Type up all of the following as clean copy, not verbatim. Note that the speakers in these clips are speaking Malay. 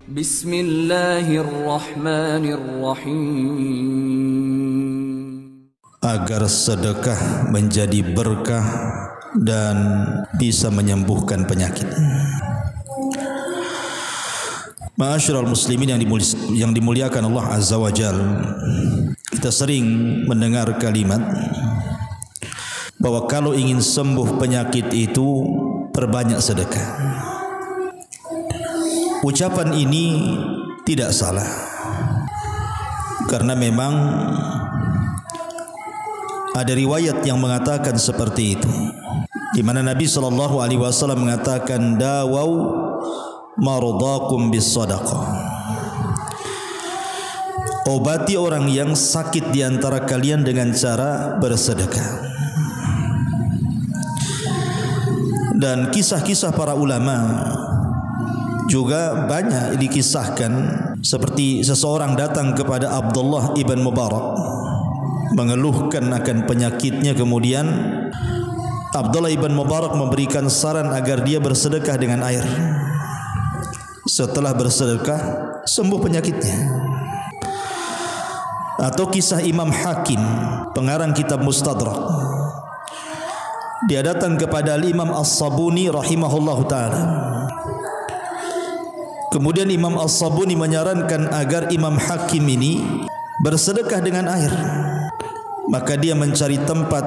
Bismillahirrahmanirrahim. Agar sedekah menjadi berkah dan bisa menyembuhkan penyakit. Ma'asyiral muslimin yang dimuliakan Allah Azza wa Jalla, kita sering mendengar kalimat bahwa kalau ingin sembuh penyakit itu perbanyak sedekah. Ucapan ini tidak salah, karena memang ada riwayat yang mengatakan seperti itu, di mana Nabi SAW mengatakan, dawau maradakum bis sadaqah. Obati orang yang sakit di antara kalian dengan cara bersedekah. Dan kisah-kisah para ulama juga banyak dikisahkan, seperti seseorang datang kepada Abdullah ibn Mubarak mengeluhkan akan penyakitnya, kemudian Abdullah ibn Mubarak memberikan saran agar dia bersedekah dengan air. Setelah bersedekah, sembuh penyakitnya. Atau kisah Imam Hakim, pengarang kitab Mustadrak. Dia datang kepada Imam As-Sabuni rahimahullahu ta'ala. Kemudian Imam As-Sabuni menyarankan agar Imam Hakim ini bersedekah dengan air. Maka dia mencari tempat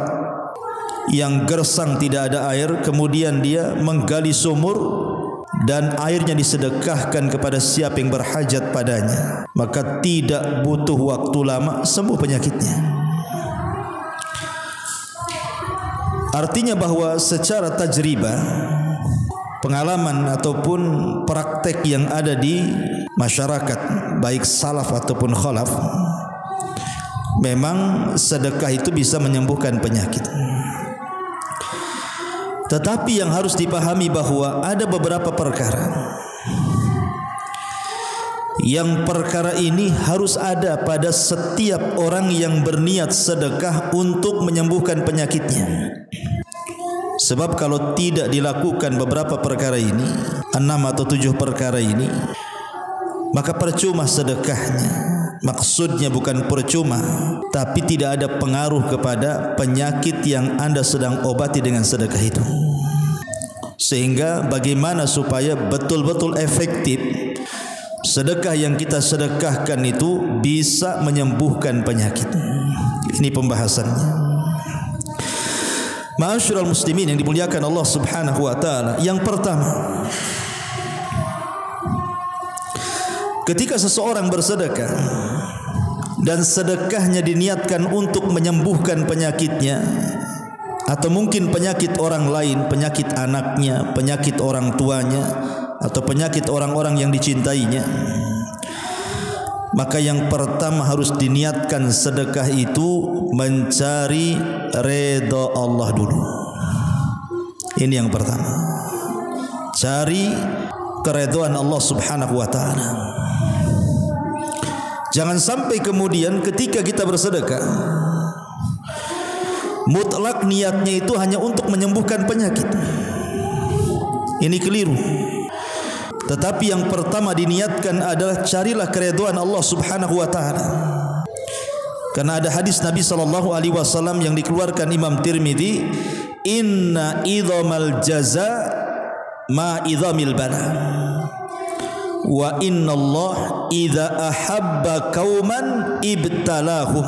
yang gersang tidak ada air, kemudian dia menggali sumur dan airnya disedekahkan kepada siapa yang berhajat padanya. Maka tidak butuh waktu lama sembuh penyakitnya. Artinya bahwa secara tajribah, pengalaman ataupun praktek yang ada di masyarakat, baik salaf ataupun khalaf, memang sedekah itu bisa menyembuhkan penyakit. Tetapi yang harus dipahami bahwa ada beberapa perkara yang perkara ini harus ada pada setiap orang yang berniat sedekah untuk menyembuhkan penyakitnya. Sebab kalau tidak dilakukan beberapa perkara ini, 6 atau 7 perkara ini, maka percuma sedekahnya. Maksudnya bukan percuma, tapi tidak ada pengaruh kepada penyakit yang Anda sedang obati dengan sedekah itu. Sehingga bagaimana supaya betul-betul efektif sedekah yang kita sedekahkan itu bisa menyembuhkan penyakit. Ini pembahasannya. Ma'asyiral muslimin yang dimuliakan Allah Subhanahu wa taala, yang pertama, ketika seseorang bersedekah dan sedekahnya diniatkan untuk menyembuhkan penyakitnya, atau mungkin penyakit orang lain, penyakit anaknya, penyakit orang tuanya, atau penyakit orang-orang yang dicintainya, maka yang pertama harus diniatkan sedekah itu mencari redha Allah dulu. Ini yang pertama, cari keridhaan Allah Subhanahu wa ta'ala. Jangan sampai kemudian ketika kita bersedekah mutlak niatnya itu hanya untuk menyembuhkan penyakit. Ini keliru. Tetapi yang pertama diniatkan adalah carilah keridhaan Allah Subhanahu wa ta'ala. Karena ada hadis Nabi SAW yang dikeluarkan Imam Tirmidzi, inna idhamal jaza ma idhamil bala, wa inna Allah idza ahabba qauman ibtalahum,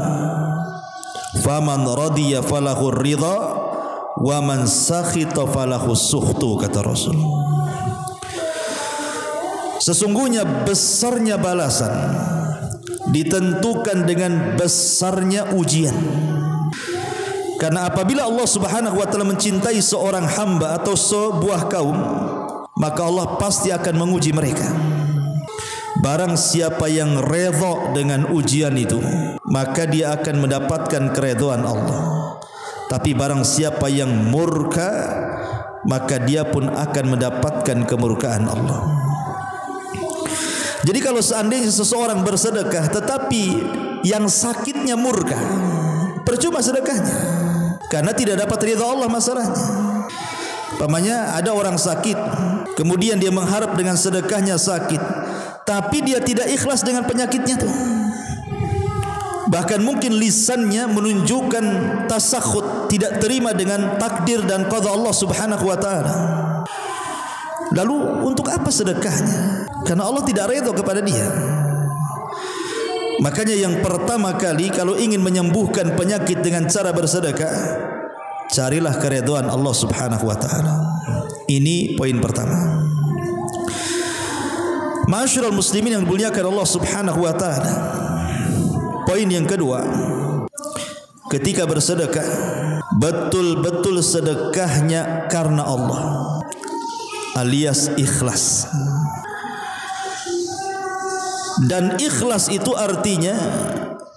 faman radiya falahu ridha wa man sakhita falahu sukhtu, kata Rasul. Sesungguhnya besarnya balasan ditentukan dengan besarnya ujian. Karena apabila Allah Subhanahu wa ta'ala mencintai seorang hamba atau sebuah kaum, maka Allah pasti akan menguji mereka. Barang siapa yang redha dengan ujian itu, maka dia akan mendapatkan keridhaan Allah. Tapi barang siapa yang murka, maka dia pun akan mendapatkan kemurkaan Allah. Jadi kalau seandainya seseorang bersedekah tetapi yang sakitnya murka, percuma sedekahnya, karena tidak dapat ridha Allah masalahnya. Umpamanya ada orang sakit, kemudian dia mengharap dengan sedekahnya sakit, tapi dia tidak ikhlas dengan penyakitnya tuh. Bahkan mungkin lisannya menunjukkan tasakhut, tidak terima dengan takdir dan qada Allah Subhanahu wa taala. Lalu untuk apa sedekahnya? Karena Allah tidak redha kepada dia. Makanya yang pertama kali kalau ingin menyembuhkan penyakit dengan cara bersedekah, carilah keridhaan Allah Subhanahu wa taala. Ini poin pertama. Ma'asyiral muslimin yang dimuliakan Allah Subhanahu wa taala. Poin yang kedua, ketika bersedekah, betul-betul sedekahnya karena Allah, alias ikhlas. Dan ikhlas itu artinya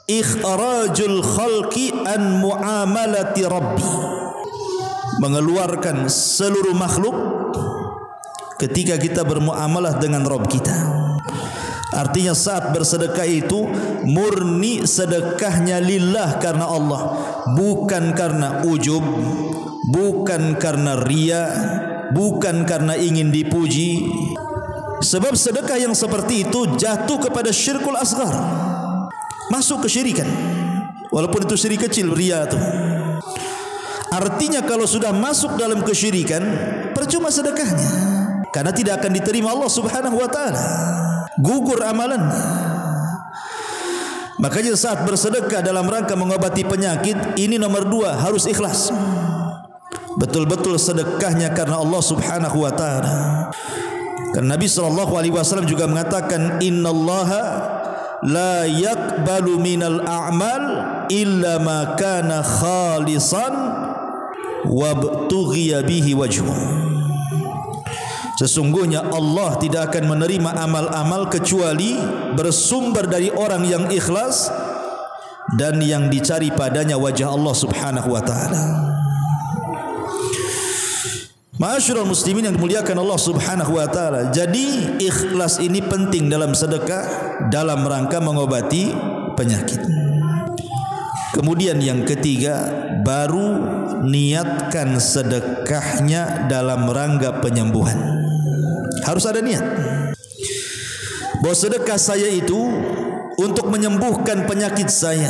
ikhrajul khalqi an muamalati rabbi, mengeluarkan seluruh makhluk ketika kita bermuamalah dengan Rabb kita. Artinya saat bersedekah itu murni sedekahnya lillah karena Allah, bukan karena ujub, bukan karena riya, bukan karena ingin dipuji. Sebab sedekah yang seperti itu jatuh kepada syirkul asghar, masuk kesyirikan, walaupun itu syirik kecil, riya itu. Artinya kalau sudah masuk dalam kesyirikan, percuma sedekahnya, karena tidak akan diterima Allah Subhanahu wa taala, gugur amalan. Makanya saat bersedekah dalam rangka mengobati penyakit, ini nomor 2, harus ikhlas. Betul-betul sedekahnya karena Allah Subhanahu wa taala. Karena Nabi SAW juga mengatakan, innallaha la yaqbalu minal a'mal illa ma kana khalisan wabtughiya bihi wajhu. Sesungguhnya Allah tidak akan menerima amal-amal kecuali bersumber dari orang yang ikhlas dan yang dicari padanya wajah Allah Subhanahu wa taala. Ma'asyiral muslimin yang dimuliakan Allah Subhanahu wa taala. Jadi ikhlas ini penting dalam sedekah dalam rangka mengobati penyakit. Kemudian yang ketiga, baru niatkan sedekahnya dalam rangka penyembuhan. Harus ada niat bahwa sedekah saya itu untuk menyembuhkan penyakit saya,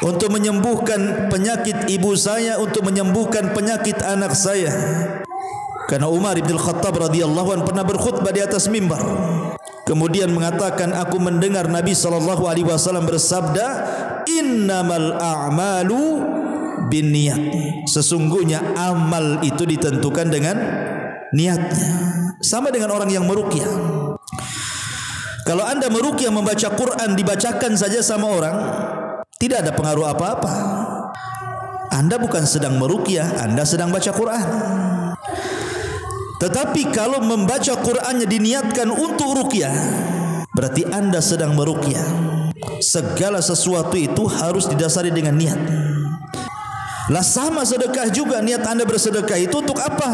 untuk menyembuhkan penyakit ibu saya, untuk menyembuhkan penyakit anak saya. Karena Umar bin Khattab radhiyallahu anhu pernah berkhutbah di atas mimbar, kemudian mengatakan, aku mendengar Nabi SAW bersabda, innamal a'malu binniyat. Sesungguhnya amal itu ditentukan dengan niatnya. Sama dengan orang yang meruqyah. Kalau anda meruqyah membaca Quran, dibacakan saja sama orang, tidak ada pengaruh apa-apa. Anda bukan sedang meruqyah, anda sedang baca Quran. Tetapi kalau membaca Qurannya diniatkan untuk ruqyah, berarti anda sedang meruqyah. Segala sesuatu itu harus didasari dengan niat. Lah sama sedekah juga, niat anda bersedekah itu untuk apa?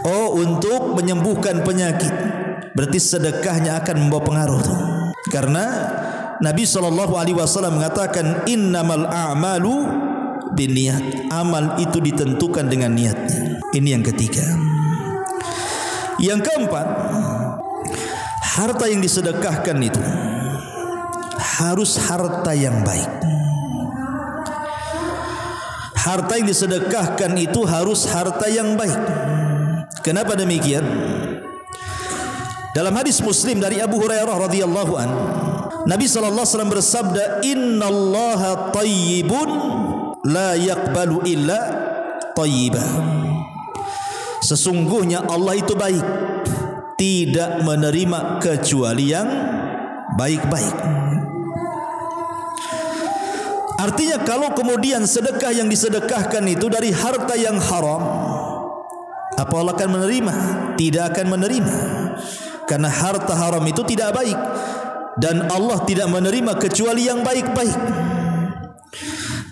Oh, untuk menyembuhkan penyakit. Berarti sedekahnya akan membawa pengaruh tuh. Karena Nabi SAW mengatakan, innamal a'malu binniyat. Amal itu ditentukan dengan niatnya. Ini yang ketiga. Yang keempat, harta yang disedekahkan itu harus harta yang baik. Harta yang disedekahkan itu harus harta yang baik. Kenapa demikian? Dalam hadis Muslim dari Abu Hurairah radhiyallahu an, Nabi sallallahu alaihi wasallam bersabda, innallaha thayyibun la yaqbalu illa thayyiban. Sesungguhnya Allah itu baik, tidak menerima kecuali yang baik-baik. Artinya kalau kemudian sedekah yang disedekahkan itu dari harta yang haram, apa Allah akan menerima? Tidak akan menerima. Karena harta haram itu tidak baik, dan Allah tidak menerima kecuali yang baik-baik.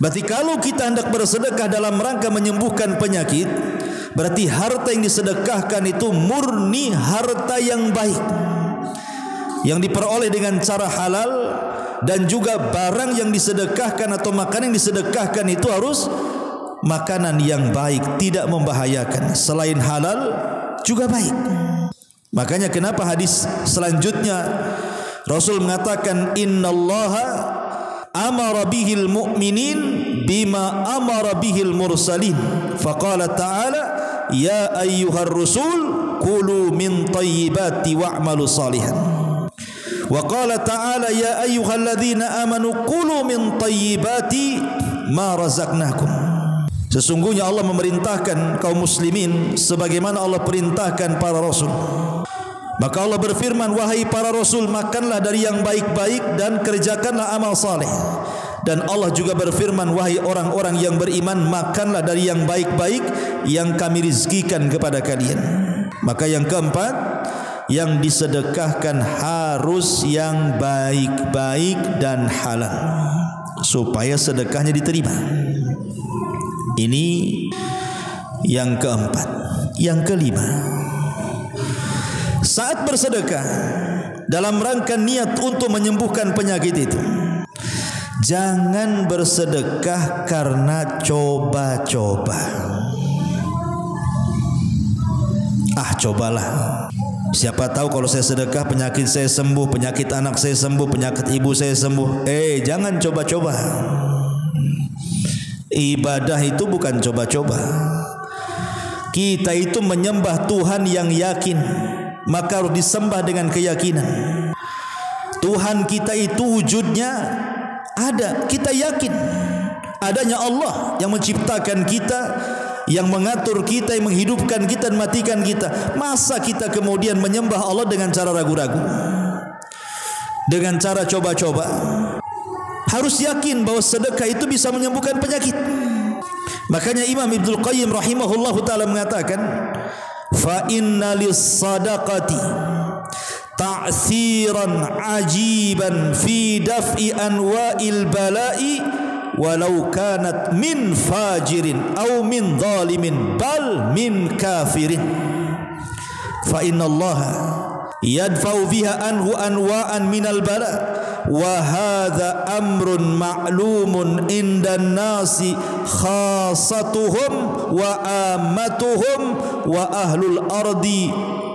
Berarti kalau kita hendak bersedekah dalam rangka menyembuhkan penyakit, berarti harta yang disedekahkan itu murni harta yang baik, yang diperoleh dengan cara halal. Dan juga barang yang disedekahkan atau makanan yang disedekahkan itu harus makanan yang baik, tidak membahayakan. Selain halal juga baik. Makanya kenapa hadis selanjutnya Rasul mengatakan innallaha amara bihil mu'minin bima amara bihil mursalin. Faqala ta'ala ya ayyuhar rusul kulu min tayyibati wa'malu salihan. Wa qala ta'ala ya ayyuhalladzina amanu kulu min tayyibati ma razaqnakum. Sesungguhnya Allah memerintahkan kaum muslimin sebagaimana Allah perintahkan para rasul. Maka Allah berfirman, wahai para rasul, makanlah dari yang baik-baik dan kerjakanlah amal saleh. Dan Allah juga berfirman, wahai orang-orang yang beriman, makanlah dari yang baik-baik yang kami rizkikan kepada kalian. Maka yang keempat, yang disedekahkan harus yang baik-baik dan halal supaya sedekahnya diterima. Ini yang keempat. Yang kelima, saat bersedekah dalam rangka niat untuk menyembuhkan penyakit itu, jangan bersedekah karena coba-coba. Cobalah. Siapa tahu kalau saya sedekah penyakit saya sembuh, penyakit anak saya sembuh, penyakit ibu saya sembuh. Jangan coba-coba. Ibadah itu bukan coba-coba. Kita itu menyembah Tuhan yang yakin, maka harus disembah dengan keyakinan. Tuhan kita itu wujudnya ada, kita yakin adanya Allah yang menciptakan kita, yang mengatur kita, yang menghidupkan kita dan matikan kita. Masa kita kemudian menyembah Allah dengan cara ragu-ragu, dengan cara coba-coba? Harus yakin bahwa sedekah itu bisa menyembuhkan penyakit. Makanya Imam Ibnul Qayyim rahimahullahu ta'ala mengatakan, fa inna lis-sadaqati ta'siran ajiban fi daf'i anwa'il bala'i walau kanat min fajirin aw min zalimin bal min kafirin. Fa inna Allah yadfa'u biha anhu anwa'an minal bala' wa hadha amrun ma'lumun indan nasi khassatuhum wa ammatuhum wa ahlul ardi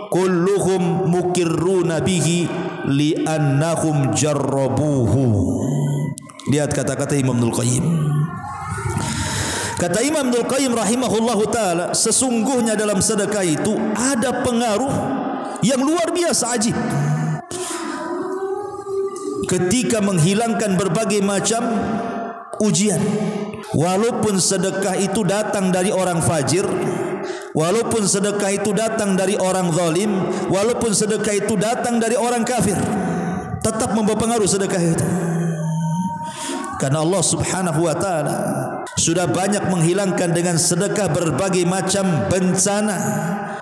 kulluhum mukirruna bihi li'annahum jarrabuhu. Lihat kata-kata Imam Ibnul Qayyim. Kata Imam Ibnul Qayyim rahimahullahu ta'ala, sesungguhnya dalam sedekah itu ada pengaruh yang luar biasa ajib ketika menghilangkan berbagai macam ujian. Walaupun sedekah itu datang dari orang fajir, walaupun sedekah itu datang dari orang zalim, walaupun sedekah itu datang dari orang kafir, tetap membawa pengaruh sedekah itu. Karena Allah subhanahu wa ta'ala sudah banyak menghilangkan dengan sedekah berbagai macam bencana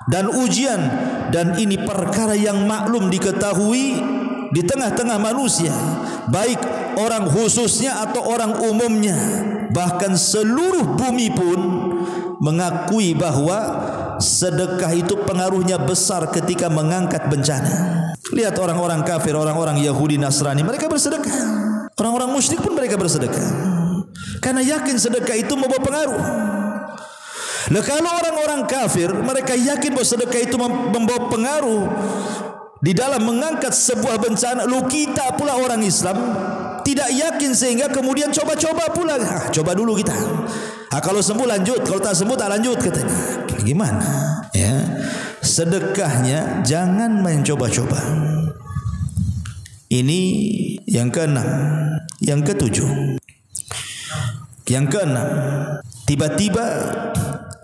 dan ujian. Dan ini perkara yang maklum diketahui di tengah-tengah manusia, baik orang khususnya atau orang umumnya. Bahkan seluruh bumi pun mengakui bahwa sedekah itu pengaruhnya besar ketika mengangkat bencana. Lihat orang-orang kafir, orang-orang Yahudi Nasrani, mereka bersedekah. Orang-orang musyrik pun mereka bersedekah karena yakin sedekah itu membawa pengaruh. Nah, kalau orang-orang kafir mereka yakin bahwa sedekah itu membawa pengaruh di dalam mengangkat sebuah bencana, lu kita pula orang Islam tidak yakin sehingga kemudian coba-coba pula. Coba dulu kita. Kalau sembuh lanjut, kalau tak sembuh tak lanjut katanya. Gimana? Ya, sedekahnya jangan main coba-coba. Ini yang keenam. Yang ketujuh, yang keenam, tiba-tiba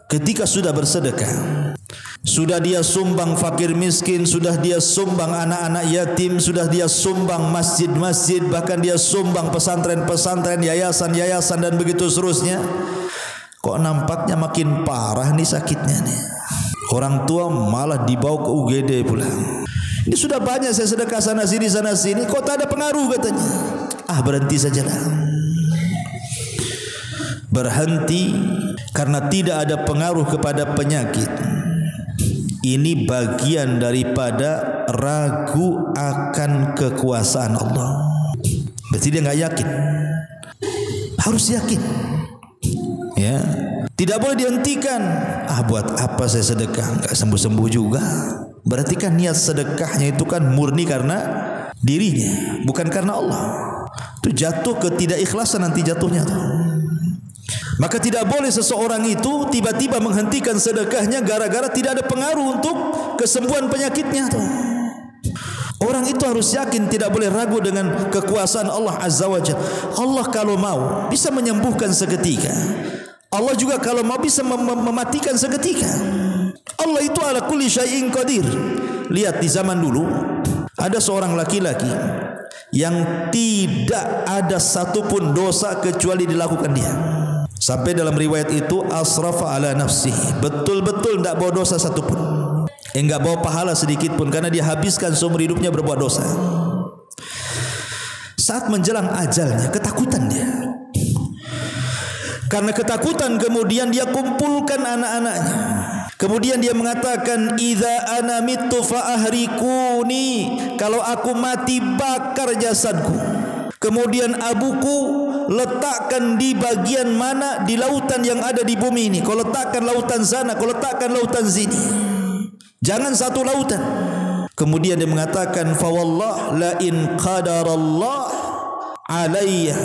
ketika sudah bersedekah, sudah dia sumbang fakir miskin, sudah dia sumbang anak-anak yatim, sudah dia sumbang masjid-masjid, bahkan dia sumbang pesantren-pesantren, yayasan-yayasan dan begitu seterusnya. Kok nampaknya makin parah nih sakitnya nih. Orang tua malah dibawa ke UGD pula. Ini sudah banyak saya sedekah sana sini, kok tak ada pengaruh katanya. Berhenti sajalah. Berhenti karena tidak ada pengaruh kepada penyakit. Ini bagian daripada ragu akan kekuasaan Allah. Berarti dia nggak yakin. Harus yakin. Ya, tidak boleh dihentikan. Buat apa saya sedekah? Nggak sembuh-sembuh juga. Berarti kan niat sedekahnya itu kan murni karena dirinya, bukan karena Allah. Itu jatuh ke tidak ikhlasan nanti jatuhnya tuh. Maka tidak boleh seseorang itu tiba-tiba menghentikan sedekahnya gara-gara tidak ada pengaruh untuk kesembuhan penyakitnya tuh. Orang itu harus yakin, tidak boleh ragu dengan kekuasaan Allah Azza wa Jalla. Allah kalau mau bisa menyembuhkan seketika. Allah juga kalau mau bisa mematikan seketika. Allah itu ala kulli syai'in qadir. Lihat di zaman dulu ada seorang laki-laki yang tidak ada satupun dosa kecuali dilakukan dia. Sampai dalam riwayat itu asrafa ala nafsihi, betul-betul tidak bawa dosa satupun, enggak bawa pahala sedikit pun, karena dia habiskan seumur hidupnya berbuat dosa. Saat menjelang ajalnya ketakutan dia. Karena ketakutan kemudian dia kumpulkan anak-anaknya. Kemudian dia mengatakan, idza ana mittu fa ahrikuni, kalau aku mati bakar jasadku. Kemudian abuku letakkan di bagian mana di lautan yang ada di bumi ini. Kau letakkan lautan sana, kau letakkan lautan sini. Jangan satu lautan. Kemudian dia mengatakan, fa wallah la in qadarallah alayya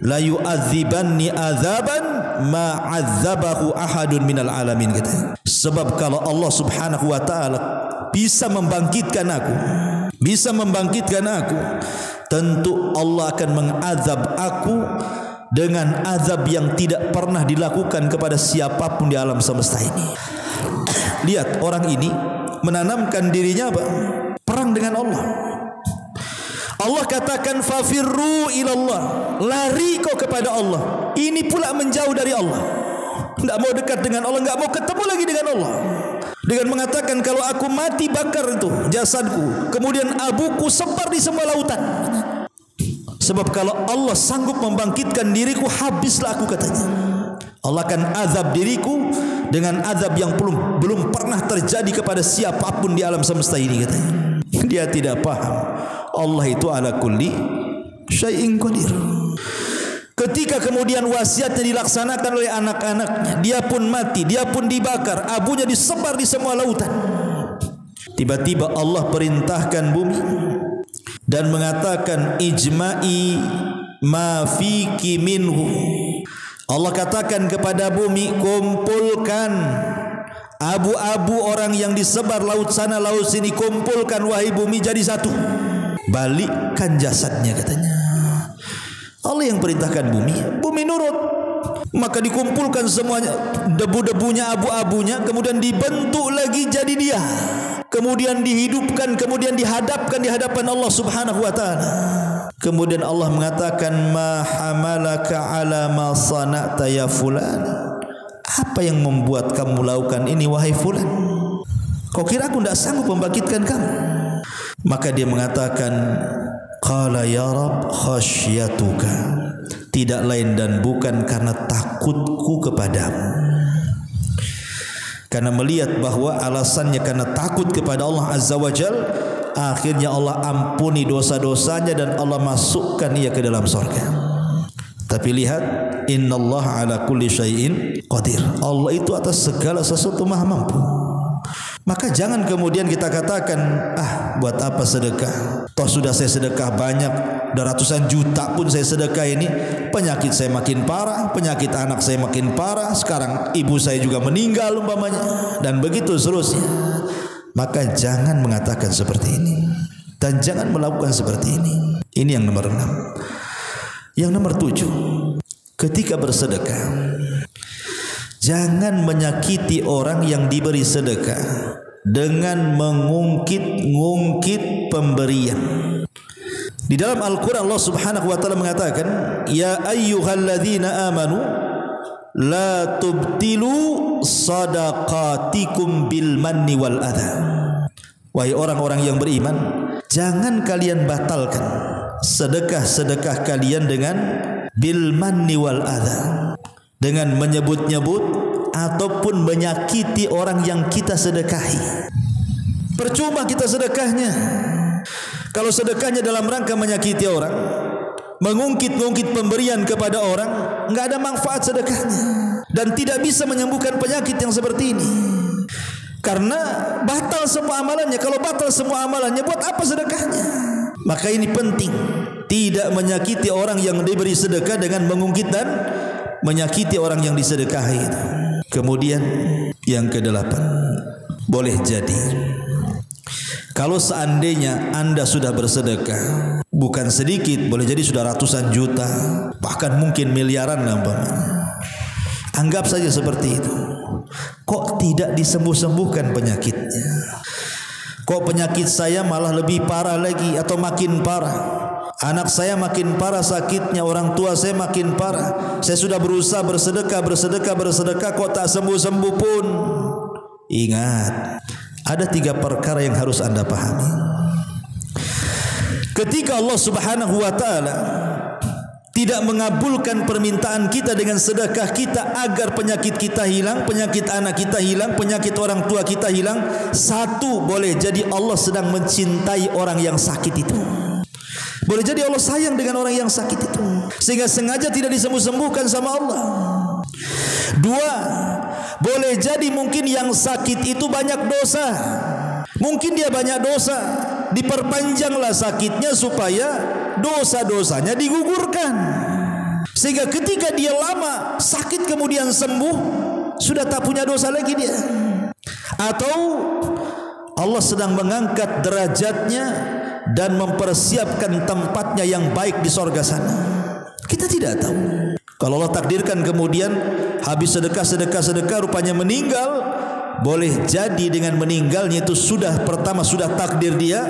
la yu'adzibanni adzaban ma 'adzabahu ahadun minal alamin, katanya. Sebab kalau Allah Subhanahu wa taala bisa membangkitkan aku, tentu Allah akan mengazab aku dengan azab yang tidak pernah dilakukan kepada siapapun di alam semesta ini. Lihat, orang ini menanamkan dirinya apa? Perang dengan Allah. Allah katakan fafirru ilallah, lari kau kepada Allah. Ini pula menjauh dari Allah, tidak mau dekat dengan Allah, tidak mau ketemu lagi dengan Allah. Dengan mengatakan, kalau aku mati bakar itu jasadku, kemudian abuku sebar di semua lautan. Sebab kalau Allah sanggup membangkitkan diriku, habislah aku, katanya. Allah akan azab diriku dengan azab yang belum pernah terjadi kepada siapapun di alam semesta ini, katanya. Dia tidak paham Allah itu ala kulli syai'in qadir. Ketika kemudian wasiatnya dilaksanakan oleh anak-anaknya, dia pun mati, dia pun dibakar, abunya disebar di semua lautan. Tiba-tiba Allah perintahkan bumi dan mengatakan, ijma'i ma fiki minhu. Allah katakan kepada bumi, kumpulkan abu-abu orang yang disebar laut sana laut sini, kumpulkan wahai bumi jadi satu, balikkan jasadnya, katanya. Allah yang perintahkan bumi nurut. Maka dikumpulkan semuanya, debu-debunya, abu-abunya, kemudian dibentuk lagi jadi dia. Kemudian dihidupkan, kemudian dihadapkan di hadapan Allah Subhanahu wa taala. Kemudian Allah mengatakan, ma hamalaka ala ma sana'ta ya fulan. Apa yang membuat kamu melakukan ini wahai fulan? Kau kira aku tidak sanggup membangkitkan kamu? Maka dia mengatakan, qala ya Rabb khasyatuka, tidak lain dan bukan karena takutku kepadamu. Karena melihat bahwa alasannya karena takut kepada Allah Azza wa Jal, akhirnya Allah ampuni dosa-dosanya dan Allah masukkan ia ke dalam surga. Tapi lihat, innallaha ala kulli syai'in qadir. Allah itu atas segala sesuatu maha mampu. Maka jangan kemudian kita katakan, buat apa sedekah? Toh sudah saya sedekah banyak, udah ratusan juta pun saya sedekah ini, penyakit saya makin parah, penyakit anak saya makin parah, sekarang ibu saya juga meninggal umpamanya, dan begitu seterusnya. Maka jangan mengatakan seperti ini, dan jangan melakukan seperti ini. Ini yang nomor 6. Yang nomor 7, ketika bersedekah, jangan menyakiti orang yang diberi sedekah dengan mengungkit-ungkit pemberian. Di dalam Al-Quran Allah Subhanahu wa taala mengatakan, ya ayyuhalladzina amanu la tubtilu sadaqatikum bil manni wal adha. Wahai orang-orang yang beriman, jangan kalian batalkan sedekah-sedekah kalian dengan bil manni wal adha, dengan menyebut-nyebut ataupun menyakiti orang yang kita sedekahi. Percuma kita sedekahnya. Kalau sedekahnya dalam rangka menyakiti orang, mengungkit-ungkit pemberian kepada orang, enggak ada manfaat sedekahnya dan tidak bisa menyembuhkan penyakit yang seperti ini. Karena batal semua amalannya. Kalau batal semua amalannya, buat apa sedekahnya? Maka ini penting, tidak menyakiti orang yang diberi sedekah dengan mengungkit dan menyakiti orang yang disedekahi. Kemudian yang ke-8, boleh jadi kalau seandainya Anda sudah bersedekah, bukan sedikit, boleh jadi sudah ratusan juta, bahkan mungkin miliaran nampaknya. Anggap saja seperti itu. Kok tidak disembuh-sembuhkan penyakitnya? Kok penyakit saya malah lebih parah lagi atau makin parah? Anak saya makin parah sakitnya, orang tua saya makin parah. Saya sudah berusaha bersedekah, kok tak sembuh-sembuh pun. Ingat, ada 3 perkara yang harus Anda pahami. Ketika Allah Subhanahu wa ta'ala tidak mengabulkan permintaan kita dengan sedekah kita agar penyakit kita hilang, penyakit anak kita hilang, penyakit orang tua kita hilang, satu, boleh jadi Allah sedang mencintai orang yang sakit itu. Boleh jadi Allah sayang dengan orang yang sakit itu, sehingga sengaja tidak disembuh-sembuhkan sama Allah. 2, boleh jadi mungkin yang sakit itu banyak dosa. Mungkin dia banyak dosa, diperpanjanglah sakitnya supaya dosa-dosanya digugurkan, sehingga ketika dia lama sakit kemudian sembuh, sudah tak punya dosa lagi dia. Atau Allah sedang mengangkat derajatnya dan mempersiapkan tempatnya yang baik di sorga sana. Kita tidak tahu. Kalau Allah takdirkan kemudian habis sedekah rupanya meninggal, boleh jadi dengan meninggalnya itu pertama sudah takdir dia,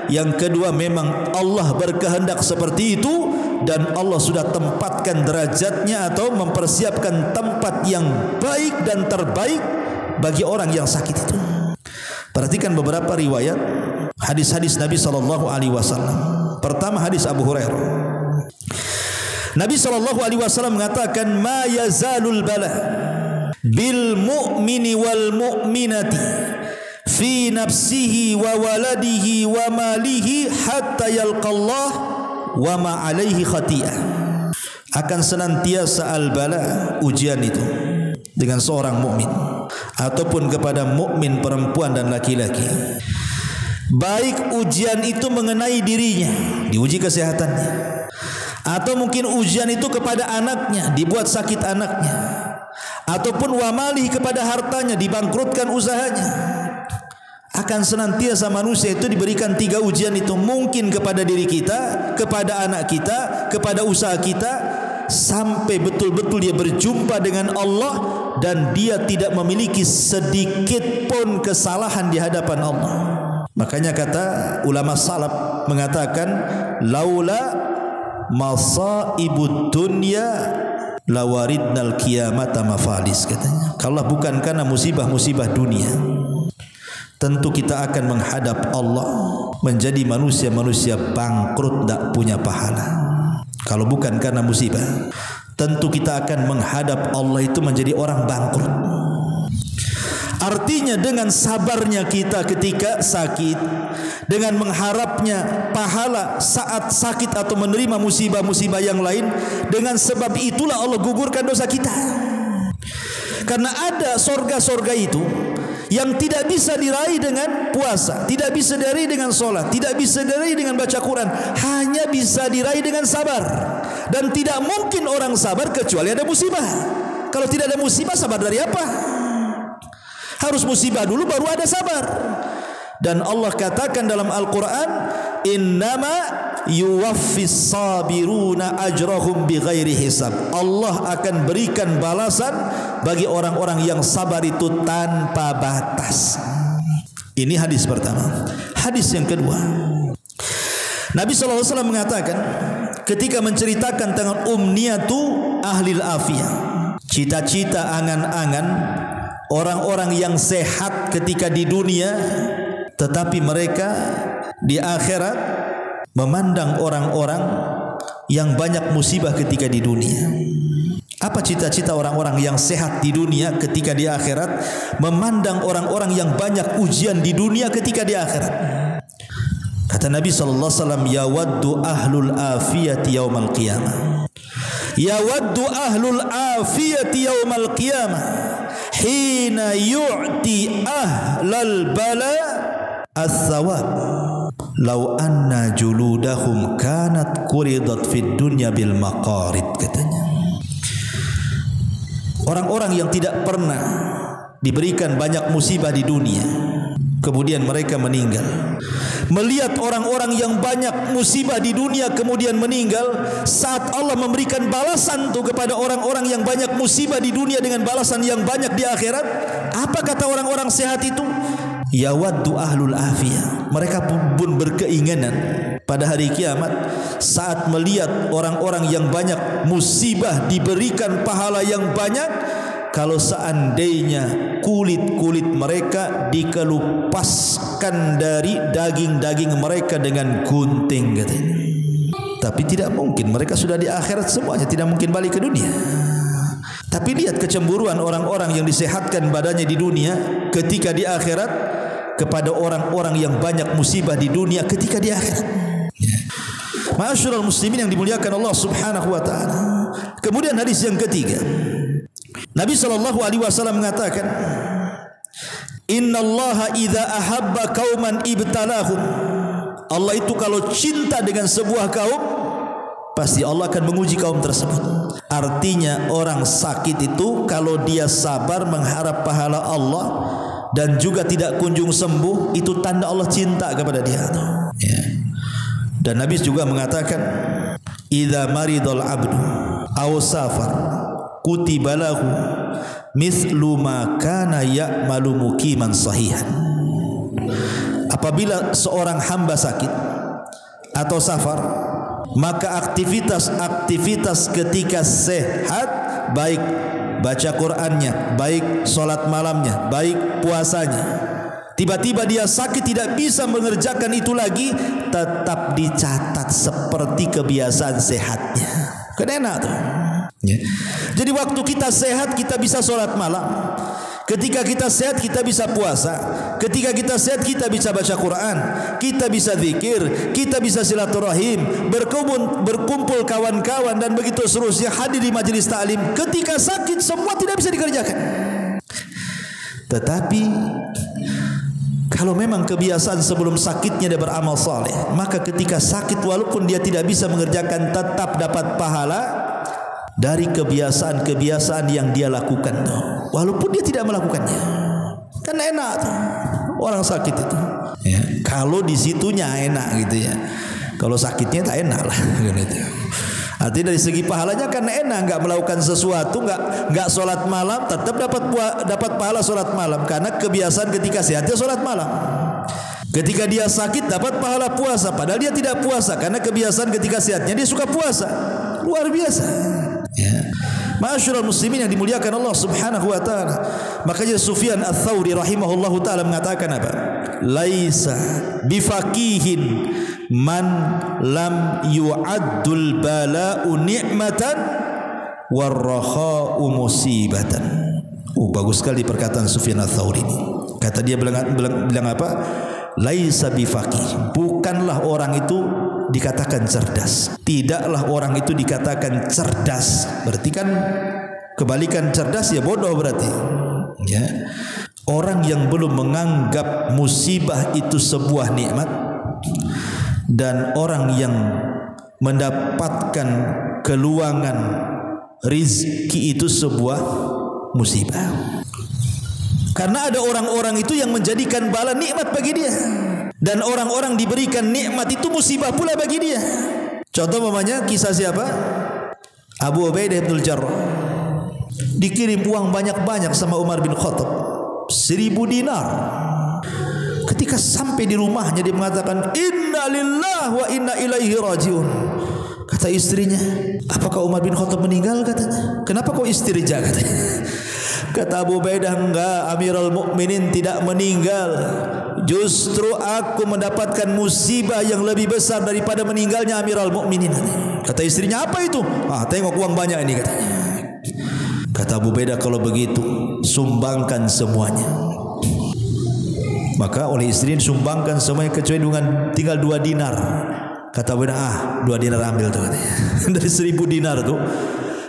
yang kedua memang Allah berkehendak seperti itu, dan Allah sudah tempatkan derajatnya atau mempersiapkan tempat yang baik dan terbaik bagi orang yang sakit itu. Perhatikan beberapa riwayat hadis-hadis Nabi SAW. Pertama, hadis Abu Hurairah. Nabi SAW mengatakan, ma yazalul bala bil mu'mini wal mu'minati fi nafsihi wa waladihi wa malihi hatta yalqallah wa ma alaihi khati'ah. Akan senantiasa al-bala, ujian itu, dengan seorang mukmin ataupun kepada mukmin perempuan dan laki-laki. Baik ujian itu mengenai dirinya, diuji kesehatannya, atau mungkin ujian itu kepada anaknya, dibuat sakit anaknya, ataupun wamali kepada hartanya, dibangkrutkan usahanya. Akan senantiasa manusia itu diberikan 3 ujian itu, mungkin kepada diri kita, kepada anak kita, kepada usaha kita, sampai betul-betul dia berjumpa dengan Allah dan dia tidak memiliki sedikit pun kesalahan di hadapan Allah. Makanya kata ulama salaf mengatakan, laula masaibud dunya lawaridnal qiyamata mafalis, katanya. Kalau bukan karena musibah-musibah dunia, tentu kita akan menghadap Allah menjadi manusia-manusia bangkrut, tak punya pahala. Kalau bukan karena musibah, tentu kita akan menghadap Allah itu menjadi orang bangkrut. Artinya dengan sabarnya kita ketika sakit, dengan mengharapnya pahala saat sakit atau menerima musibah-musibah yang lain, dengan sebab itulah Allah gugurkan dosa kita. Karena ada sorga-sorga itu yang tidak bisa diraih dengan puasa, tidak bisa diraih dengan sholat, tidak bisa diraih dengan baca Quran, hanya bisa diraih dengan sabar. Dan tidak mungkin orang sabar kecuali ada musibah. Kalau tidak ada musibah, sabar dari apa? Harus musibah dulu baru ada sabar. Dan Allah katakan dalam Al-Quran, innama yuwaffis sabiruna ajrahum bighairi hisab. Allah akan berikan balasan bagi orang-orang yang sabar itu tanpa batas. Ini hadis pertama. Hadis yang kedua, Nabi SAW mengatakan ketika menceritakan tentang umniyatu ahlil afiyah, cita-cita, angan-angan orang-orang yang sehat ketika di dunia, tetapi mereka di akhirat memandang orang-orang yang banyak musibah ketika di dunia. Apa cita-cita orang-orang yang sehat di dunia ketika di akhirat memandang orang-orang yang banyak ujian di dunia ketika di akhirat? Kata Nabi SAW, yawaddu ahlul afiyati yaumal qiyamah, yawaddu ahlul afiyati yaumal qiyamah hina yu'ti ahlal bala as-sawab law anna juludahum kanat quridat fid dunya bil maqarid, katanya. Orang-orang yang tidak pernah diberikan banyak musibah di dunia, kemudian mereka meninggal, melihat orang-orang yang banyak musibah di dunia kemudian meninggal, saat Allah memberikan balasan tuh kepada orang-orang yang banyak musibah di dunia dengan balasan yang banyak di akhirat, apa kata orang-orang sehat itu? Yawaddu ahlul afiyah, mereka pun berkeinginan pada hari kiamat saat melihat orang-orang yang banyak musibah diberikan pahala yang banyak, kalau seandainya kulit-kulit mereka dikelupaskan dari daging-daging mereka dengan gunting, katanya. Tapi tidak mungkin, mereka sudah di akhirat semuanya, tidak mungkin balik ke dunia. Tapi lihat kecemburuan orang-orang yang disehatkan badannya di dunia ketika di akhirat kepada orang-orang yang banyak musibah di dunia ketika di akhirat. Ma'asyiral muslimin yang dimuliakan Allah Subhanahu wa taala. Kemudian hadis yang ketiga, Nabi sallallahu alaihi wasallam mengatakan, "Innallaha idza ahabba qauman ibtalahum." Allah itu kalau cinta dengan sebuah kaum, pasti Allah akan menguji kaum tersebut. Artinya orang sakit itu kalau dia sabar mengharap pahala Allah dan juga tidak kunjung sembuh, itu tanda Allah cinta kepada dia. Ya. Dan Nabi juga mengatakan, "Idza maridul abdu aw safar kutiba lahu mithlu ma kana ya'malu muqiman sahihan." Apabila seorang hamba sakit atau safar, maka aktivitas ketika sehat, baik baca Qur'annya, baik solat malamnya, baik puasanya, tiba-tiba dia sakit tidak bisa mengerjakan itu lagi, tetap dicatat seperti kebiasaan sehatnya. Kan enak tuh ya. Jadi waktu kita sehat kita bisa solat malam, ketika kita sehat kita bisa puasa, ketika kita sehat kita bisa baca Quran, kita bisa zikir, kita bisa silaturahim, berkumpul kawan-kawan dan begitu seterusnya, hadir di majelis taklim. Ketika sakit semua tidak bisa dikerjakan. Tetapi kalau memang kebiasaan sebelum sakitnya dia beramal saleh, maka ketika sakit walaupun dia tidak bisa mengerjakan tetap dapat pahala dari kebiasaan-kebiasaan yang dia lakukan tuh, walaupun dia tidak melakukannya. Kan enak tuh orang sakit itu ya. Kalau di situnya enak gitu ya, kalau sakitnya tak enak lah gitu. Artinya dari segi pahalanya kan enak, nggak melakukan sesuatu, nggak sholat malam tetap dapat pahala sholat malam, karena kebiasaan ketika sehatnya sholat malam. Ketika dia sakit dapat pahala puasa, padahal dia tidak puasa karena kebiasaan ketika sehatnya dia suka puasa. Luar biasa ya. Ma'asyiral muslimin yang dimuliakan Allah Subhanahu wa taala. Makanya Sufyan Ats-Tsauri rahimahullahu taala mengatakan apa? Laisa bifaqihin man lam yu'addul bala'u ni'matan warrakha'u musibatan. Bagus sekali perkataan Sufyan Ats-Tsauri ini. Kata dia bilang apa? Laisa bifaqih, bukanlah orang itu dikatakan cerdas. Tidaklah orang itu dikatakan cerdas. Berarti kan kebalikan cerdas ya bodoh berarti. Ya. Orang yang belum menganggap musibah itu sebuah nikmat, dan orang yang mendapatkan keluangan rizki itu sebuah musibah. Karena ada orang-orang itu yang menjadikan bala nikmat bagi dia, dan orang-orang diberikan nikmat itu musibah pula bagi dia. Contoh mamanya kisah siapa? Abu Ubaidah bin Jarrah. Dikirim uang banyak-banyak sama Umar bin Khattab, 1000 dinar. Ketika sampai di rumahnya dia mengatakan inna lillahi wa inna ilaihi rajiun. Kata istrinya, apakah Umar bin Khattab meninggal? Katanya. Kenapa kau istirja? Katanya. Kata Abu Ubaidah, enggak, Amirul Mukminin tidak meninggal. Justru aku mendapatkan musibah yang lebih besar daripada meninggalnya Amirul Mukminin. Kata istrinya, apa itu? Tengok uang banyak ini, katanya. Kata Abu Ubaidah, kalau begitu sumbangkan semuanya. Maka oleh istri disumbangkan semuanya kecuali dengan tinggal 2 dinar. Kata Abu Ubaidah, 2 dinar ambil tuh, katanya. Dari 1000 dinar tuh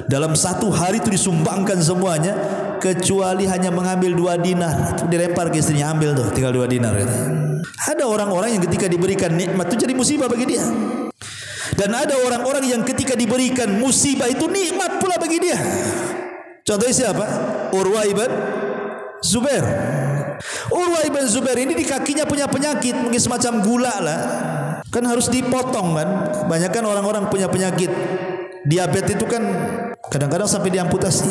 dalam 1 hari itu disumbangkan semuanya. kecuali hanya mengambil 2 dinar. Dilempar ke istrinya, ambil tuh, tinggal 2 dinar. Ada orang-orang yang ketika diberikan nikmat itu jadi musibah bagi dia. Dan ada orang-orang yang ketika diberikan musibah itu nikmat pula bagi dia. Contohnya siapa? Urwah ibn Zubair. Urwah ibn Zubair ini di kakinya punya penyakit, mungkin semacam gula lah. Kan harus dipotong kan. Banyak kan orang-orang punya penyakit diabetes itu kan kadang-kadang sampai diamputasi.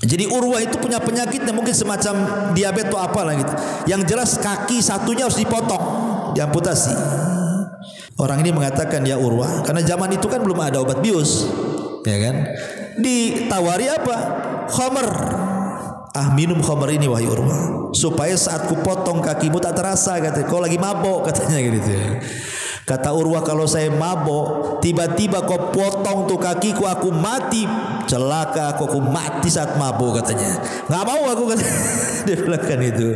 Jadi Urwah itu punya penyakitnya mungkin semacam diabetes atau apalah gitu. Yang jelas kaki satunya harus dipotong, diamputasi. Orang ini mengatakan, ya Urwah, karena zaman itu kan belum ada obat bius, ya kan? Ditawari apa? Khamr. Ah, minum khamr ini wahai Urwah, supaya saat ku potong kakimu tak terasa, katanya. Kau lagi mabok, katanya gitu ya. Kata Urwah, kalau saya mabok, tiba-tiba kau potong tuh kakiku, aku mati. Celaka aku mati saat mabok, katanya. Nggak mau aku, katanya. Dia bilang kan itu.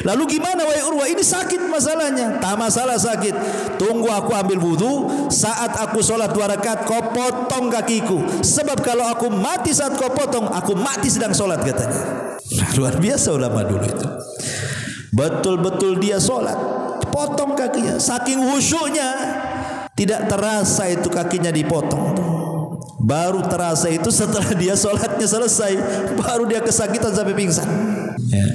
Lalu gimana wahai Urwah? Ini sakit masalahnya. Tak masalah sakit. Tunggu aku ambil wudu. Saat aku sholat 2 rakaat, kau potong kakiku. Sebab kalau aku mati saat kau potong, aku mati sedang sholat, katanya. Luar biasa ulama dulu itu. Betul-betul dia sholat, potong kakinya. Saking khusyuknya, tidak terasa itu kakinya dipotong. Baru terasa itu setelah dia sholatnya selesai, baru dia kesakitan sampai pingsan. Ya.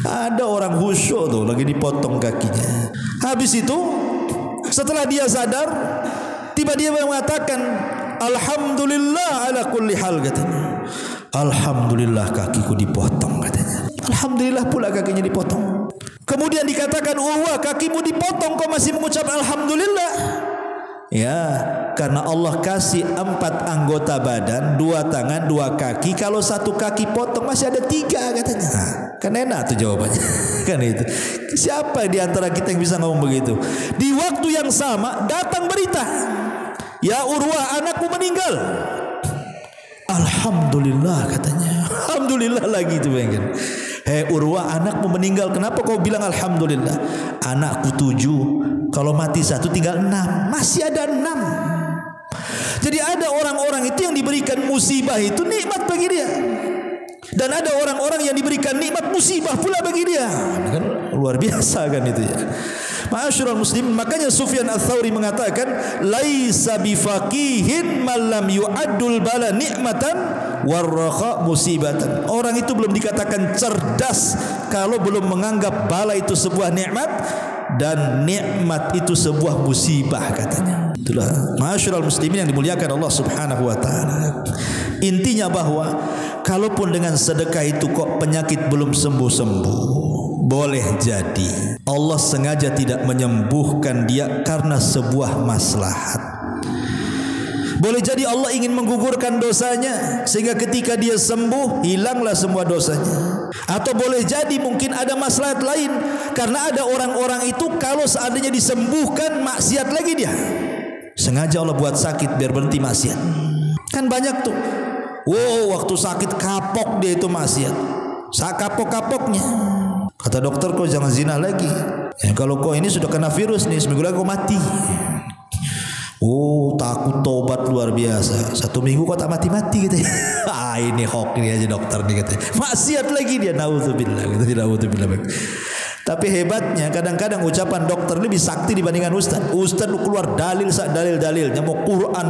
Ada orang khusyuk tuh lagi dipotong kakinya. Habis itu setelah dia sadar, tiba-tiba mengatakan, alhamdulillah ala kulli hal, katanya. Alhamdulillah kakiku dipotong, katanya. Alhamdulillah pula kakinya dipotong. Kemudian dikatakan, Urwah, kakimu dipotong kau masih mengucap alhamdulillah. Ya, karena Allah kasih 4 anggota badan, 2 tangan, 2 kaki. Kalau 1 kaki potong masih ada 3, katanya. Kan enak tuh jawabannya. Kan itu. Siapa di antara kita yang bisa ngomong begitu? Di waktu yang sama datang berita, ya Urwah, anakmu meninggal. Alhamdulillah, katanya. Alhamdulillah lagi itu, bayangkan. Hei Urwah, anakmu meninggal, kenapa kau bilang alhamdulillah? Anakku 7, kalau mati 1 tinggal 6, masih ada 6. Jadi ada orang-orang itu yang diberikan musibah itu nikmat bagi dia, dan ada orang-orang yang diberikan nikmat musibah pula bagi dia. Kan luar biasa kan itu ya. Ma'asyiral muslimin, makanya Sufyan Ats-Tsauri mengatakan, laisa bifaqihin man lam yu'addul bala ni'matan warraha musibatan. Orang itu belum dikatakan cerdas kalau belum menganggap bala itu sebuah nikmat dan nikmat itu sebuah musibah, katanya. Itulah ma'asyiral muslimin yang dimuliakan Allah Subhanahu wa taala. Intinya bahwa kalaupun dengan sedekah itu kok penyakit belum sembuh-sembuh, boleh jadi Allah sengaja tidak menyembuhkan dia karena sebuah maslahat. Boleh jadi Allah ingin menggugurkan dosanya sehingga ketika dia sembuh hilanglah semua dosanya. Atau boleh jadi mungkin ada maslahat lain, karena ada orang-orang itu kalau seandainya disembuhkan maksiat lagi dia. Sengaja Allah buat sakit biar berhenti maksiat. Kan banyak tuh. Wow, waktu sakit kapok dia itu maksiat. Kapok-kapoknya. Kata dokter, kau jangan zina lagi. Ya, kalau kau ini sudah kena virus nih, seminggu lagi kau mati. Oh, takut tobat luar biasa. 1 minggu kau tak mati-mati gitu. Ini hoax ini aja dokter nih katanya. Maksiat lagi dia, naudzubillah gitu, tidak naudzubillah. Tapi hebatnya kadang-kadang ucapan dokter lebih sakti dibandingkan ustaz. Ustaz lu keluar dalil-dalilnya, mau Quran,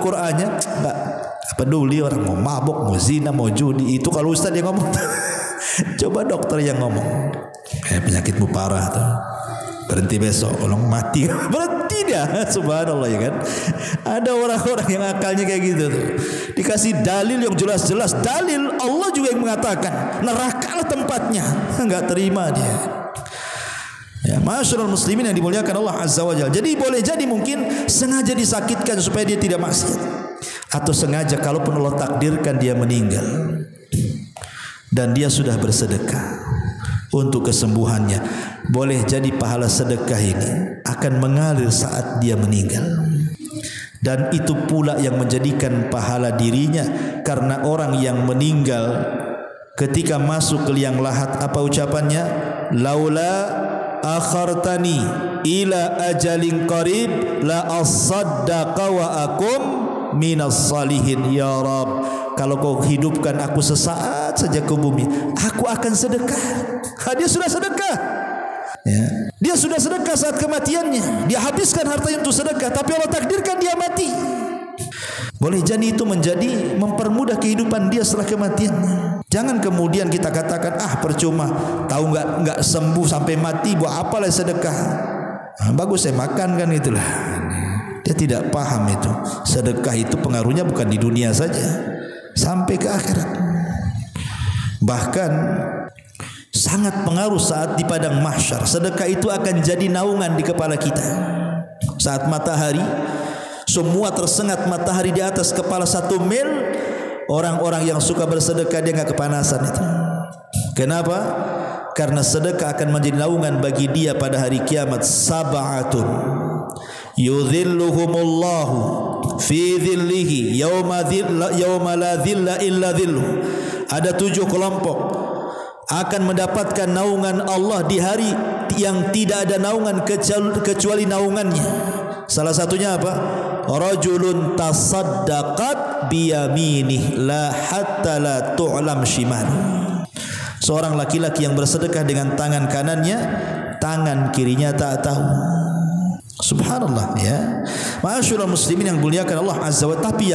Qurannya enggak peduli orang mau mabuk, mau zina, mau judi. Itu kalau ustaz yang ngomong. Coba dokter yang ngomong, penyakitmu parah tuh, berhenti besok, orang mati, berhenti dia. Subhanallah, ya kan. Ada orang-orang yang akalnya kayak gitu tuh, dikasih dalil yang jelas-jelas, dalil Allah juga yang mengatakan nerakalah tempatnya, nggak terima dia. Ya, ma'asyiral muslimin yang dimuliakan Allah Azza wa Jalla. Jadi boleh jadi mungkin sengaja disakitkan supaya dia tidak maksiat, atau sengaja kalaupun Allah takdirkan dia meninggal dan dia sudah bersedekah untuk kesembuhannya, boleh jadi pahala sedekah ini akan mengalir saat dia meninggal. Dan itu pula yang menjadikan pahala dirinya, karena orang yang meninggal ketika masuk ke liang lahat apa ucapannya? Laula akhartani ila ajalin qarib la asaddaqa wa akum minas salihin ya Rabb. kalau kau hidupkan aku sesaat saja ke bumi, aku akan sedekah. Dia sudah sedekah. Ya. Dia sudah sedekah saat kematiannya. Dia habiskan hartanya untuk sedekah, tapi Allah takdirkan dia mati. Boleh jadi itu menjadi mempermudah kehidupan dia setelah kematiannya. Jangan kemudian kita katakan, percuma, tahu nggak sembuh sampai mati, buat apalah sedekah. Bagus saya makan kan, itulah. Dia tidak paham itu. Sedekah itu pengaruhnya bukan di dunia saja, sampai ke akhirat. Bahkan sangat pengaruh saat di padang mahsyar. Sedekah itu akan jadi naungan di kepala kita. Saat matahari, semua tersengat matahari di atas kepala 1 mil, orang-orang yang suka bersedekah dia nggak kepanasan itu. Kenapa? Karena sedekah akan menjadi naungan bagi dia pada hari kiamat. Sab'atun yudhilluhumullahu fi dhillihi yawma la dhilla illa dhilluh. Ada 7 kelompok akan mendapatkan naungan Allah di hari yang tidak ada naungan kecuali naungannya. Salah satunya apa? Rajulun tasaddaqat biyaminih la hatta la tu'lam shimal. Seorang laki-laki yang bersedekah dengan tangan kanannya, tangan kirinya tak tahu. Subhanallah, ya. Ma'asyiral muslimin yang muliakan Allah Azza wa Ta'ala, tapi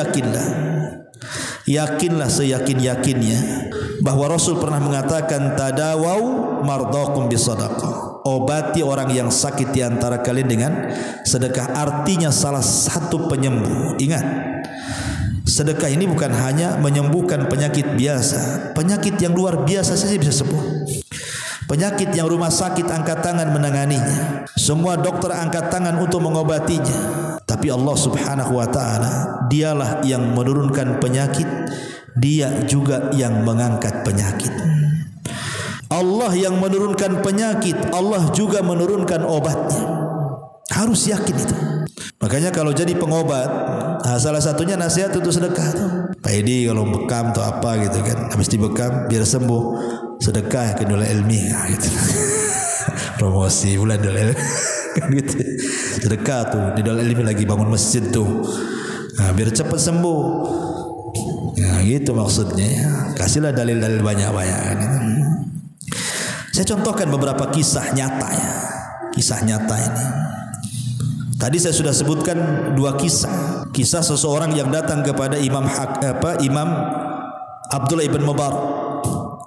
yakinlah seyakin-yakinnya bahwa Rasul pernah mengatakan, tadawau mardhakum bisadaqah. Obati orang yang sakit di antara kalian dengan sedekah. Artinya salah satu penyembuh. Ingat, sedekah ini bukan hanya menyembuhkan penyakit biasa. Penyakit yang luar biasa saja bisa sembuh. Penyakit yang rumah sakit angkat tangan menanganinya, semua dokter angkat tangan untuk mengobatinya. Tapi Allah Subhanahu wa ta'ala, dialah yang menurunkan penyakit, dia juga yang mengangkat penyakit. Allah yang menurunkan penyakit, Allah juga menurunkan obatnya. Harus yakin itu. Makanya kalau jadi pengobat, salah satunya nasihat untuk sedekah tuh. Pak Edi kalau bekam atau apa gitu kan, habis dibekam biar sembuh, sedekah ke dola ilmiah gitu. Promosi bulan dola ilmiah kan gitu. Sedekah tuh di dola ilmiah lagi bangun masjid tuh. Biar cepat sembuh. Ya gitu maksudnya ya. Kasihlah dalil-dalil banyak-banyak kan gitu. Saya contohkan beberapa kisah nyata ya. Kisah nyata ini. Tadi saya sudah sebutkan 2 kisah. Kisah seseorang yang datang kepada Imam Abdullah ibn Mubarak.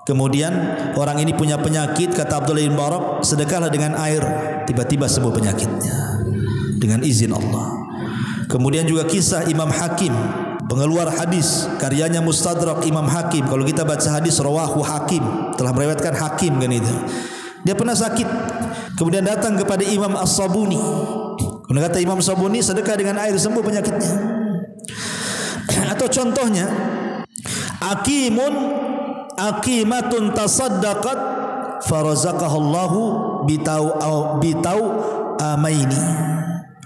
Kemudian orang ini punya penyakit, kata Abdullah ibn Mubarak, sedekahlah dengan air, tiba-tiba sembuh penyakitnya dengan izin Allah. Kemudian juga kisah Imam Hakim, pengeluar hadis, karyanya Mustadrak Imam Hakim. Kalau kita baca hadis rawahu Hakim, telah meriwayatkan Hakim kan itu. Dia pernah sakit, kemudian datang kepada Imam As-Sabuni. Kemudian kata Imam As-Sabuni, sedekah dengan air sembuh penyakitnya. Atau contohnya, aqimatun tasaddaqat farazaqahallahu bitau amaini.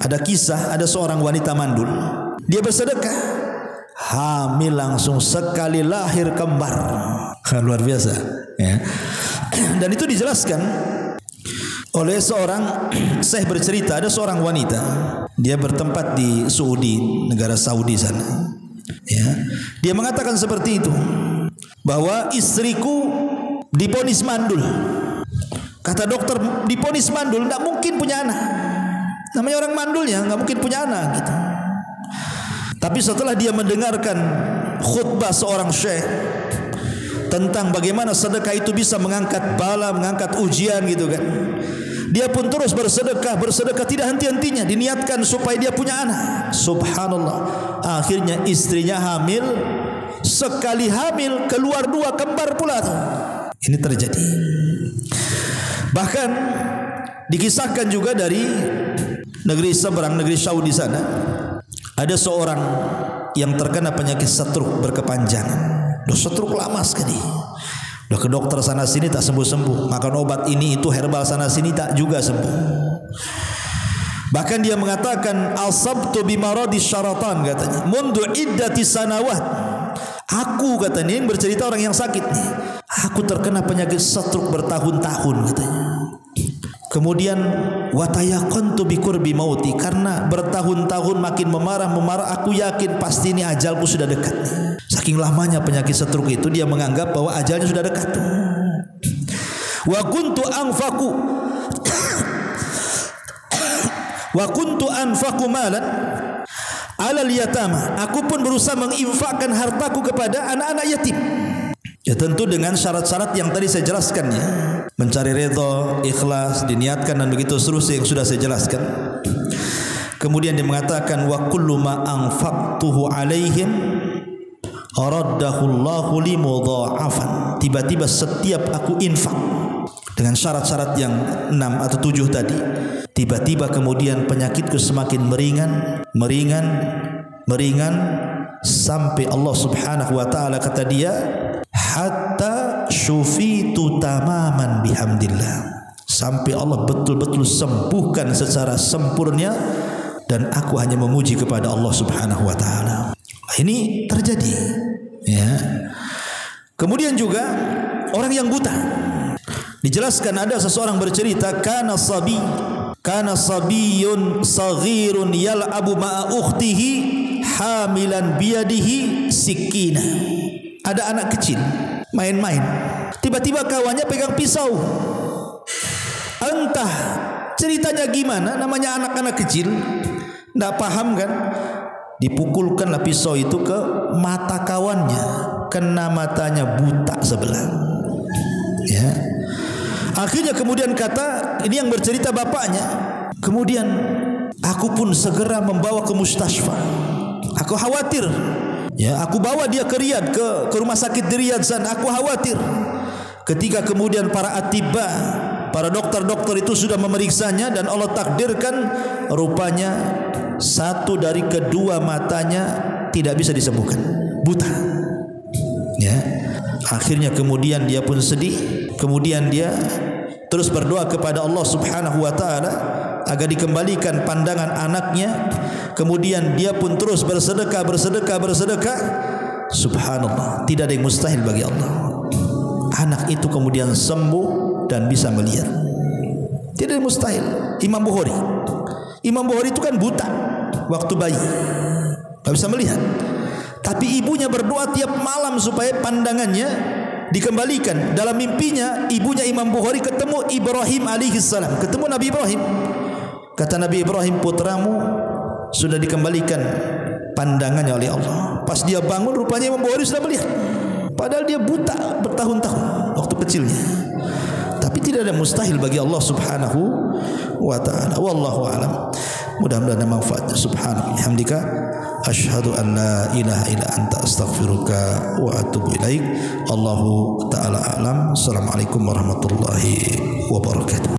Ada kisah, ada seorang wanita mandul, dia bersedekah, hamil langsung sekali lahir kembar. Luar biasa ya. Dan itu dijelaskan oleh seorang syekh bercerita, ada seorang wanita, dia bertempat di Saudi, negara Saudi sana. Ya, dia mengatakan seperti itu, bahwa istriku diponis mandul. Kata dokter, diponis mandul, tidak mungkin punya anak. Namanya orang mandulnya nggak mungkin punya anak gitu. Tapi setelah dia mendengarkan khutbah seorang syekh tentang bagaimana sedekah itu bisa mengangkat bala, mengangkat ujian gitu kan, dia pun terus bersedekah tidak henti-hentinya, diniatkan supaya dia punya anak. Subhanallah, akhirnya istrinya hamil, sekali hamil keluar 2 kembar pula tuh. Ini terjadi. Bahkan dikisahkan juga dari negeri seberang, negeri Saudi sana, ada seorang yang terkena penyakit stroke berkepanjangan. Stroke lama sekali. Udah ke dokter sana sini tak sembuh-sembuh, makan obat ini itu herbal sana sini tak juga sembuh. Bahkan dia mengatakan, asabtu bimaradi syaratan, katanya, mundu iddati sanawat. Aku, katanya, yang bercerita orang yang sakit nih, aku terkena penyakit stroke bertahun-tahun, katanya. Kemudian watayaqantu biqurbi mauti, karena bertahun-tahun makin memarah aku yakin pasti ini ajalku sudah dekat. Saking lamanya penyakit stroke itu, dia menganggap bahwa ajalnya sudah dekat. Wa kuntu anfaqu malan alal yatama, aku pun berusaha menginfakkan hartaku kepada anak-anak yatim. Ya tentu dengan syarat-syarat yang tadi saya jelaskan ya. Mencari redha, ikhlas, diniatkan dan begitu seterusnya yang sudah saya jelaskan. Kemudian dia mengatakan wa kullu ma anfaqtuhu alaihim araddahu Allahu li mudha'afan. Tiba-tiba setiap aku infak dengan syarat-syarat yang 6 atau 7 tadi, tiba-tiba kemudian penyakitku semakin meringan sampai Allah Subhanahu wa taala kata dia hatta syufitu tamaman bihamdillah, sampai Allah betul-betul sembuhkan secara sempurna dan aku hanya memuji kepada Allah Subhanahu wa taala. Ini terjadi ya. Kemudian juga orang yang buta, dijelaskan ada seseorang bercerita kana sabiyun saghirun yal'abu ma'a ukhtihi hamilan biyadihi sikina. Ada anak kecil main-main, tiba-tiba kawannya pegang pisau. Entah ceritanya gimana, namanya anak-anak kecil tidak paham kan, dipukulkanlah pisau itu ke mata kawannya, kena matanya, buta sebelah ya. Akhirnya kemudian kata ini yang bercerita bapaknya, kemudian aku pun segera membawa ke mustasfa. Aku khawatir ya, aku bawa dia ke Riyadh, ke rumah sakit di Riyadh sana. Aku khawatir. Ketika kemudian para atibba, para dokter-dokter itu sudah memeriksanya dan Allah takdirkan rupanya satu dari kedua matanya tidak bisa disembuhkan, buta ya. Akhirnya kemudian dia pun sedih. Kemudian dia terus berdoa kepada Allah Subhanahu wa taala agar dikembalikan pandangan anaknya. Kemudian dia pun terus bersedekah. Subhanallah, tidak ada yang mustahil bagi Allah. Anak itu kemudian sembuh dan bisa melihat. Tidak ada yang mustahil. Imam Bukhari itu kan buta waktu bayi, tidak bisa melihat. Tapi ibunya berdoa tiap malam supaya pandangannya dikembalikan. Dalam mimpinya ibunya Imam Bukhari ketemu Ibrahim alaihissalam, ketemu Nabi Ibrahim. Kata Nabi Ibrahim, putramu sudah dikembalikan pandangannya oleh Allah. Pas dia bangun rupanya Imam Bukhari sudah melihat, padahal dia buta bertahun-tahun waktu kecilnya. Tapi tidak ada mustahil bagi Allah Subhanahu wa taala. Wallahu a'lam. Mudah-mudahan manfaatnya. Subhanallah bihamdika asyhadu an la ilaha illa anta astaghfiruka wa atubu ilaik. Allahu taala a'lam. Assalamualaikum warahmatullahi wabarakatuh.